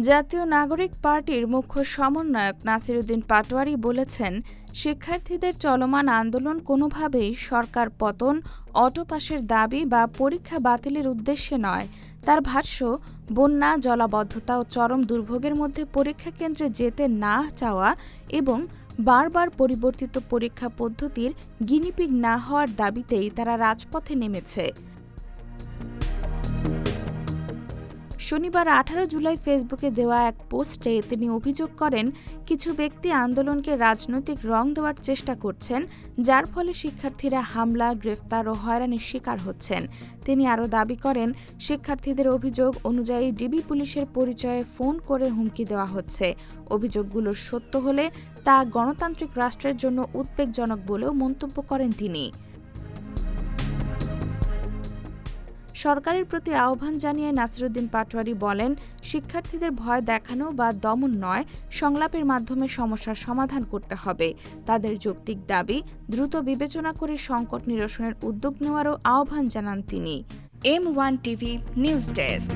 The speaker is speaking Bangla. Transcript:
জাতীয় নাগরিক পার্টির মুখ্য সমন্বয়ক নাসিরুদ্দিন পাটোয়ারি বলেছেন, শিক্ষার্থীদের চলমান আন্দোলন কোনোভাবেই সরকার পতন, অটো পাসের দাবি বা পরীক্ষা বাতিলের উদ্দেশ্যে নয়। তার ভাষ্য, বন্যা, জলাবদ্ধতা ও চরম দুর্ভোগের মধ্যে পরীক্ষা কেন্দ্রে যেতে না চাওয়া এবং বারবার পরিবর্তিত পরীক্ষা পদ্ধতির গিনিপিগ না হওয়ার দাবিতেই তারা রাজপথে নেমেছে। শনিবার 18 জুলাই ফেসবুকে দেওয়া এক পোস্টে তিনি অভিযোগ করেন, কিছু ব্যক্তি আন্দোলনকে রাজনৈতিক রং দেওয়ার চেষ্টা করছেন, যার ফলে শিক্ষার্থীরা হামলা, গ্রেফতার ও হয়রানির শিকার হচ্ছেন। তিনি আরও দাবি করেন, শিক্ষার্থীদের অভিযোগ অনুযায়ী ডিবি পুলিশের পরিচয়ে ফোন করে হুমকি দেওয়া হচ্ছে। অভিযোগগুলো সত্য হলে তা গণতান্ত্রিক রাষ্ট্রের জন্য উদ্বেগজনক বলেও মন্তব্য করেন তিনি। সরকারের প্রতি আহ্বান জানিয়ে নাসিরুদ্দিন পাটোয়ারি বলেন, শিক্ষার্থীদের ভয় দেখানো বা দমন নয়, সংলাপের মাধ্যমে সমস্যার সমাধান করতে হবে। তাদের যৌক্তিক দাবি দ্রুত বিবেচনা করে সংকট নিরসনের উদ্যোগ নেওয়ারও আহ্বান জানান তিনি। M1 TV news desk.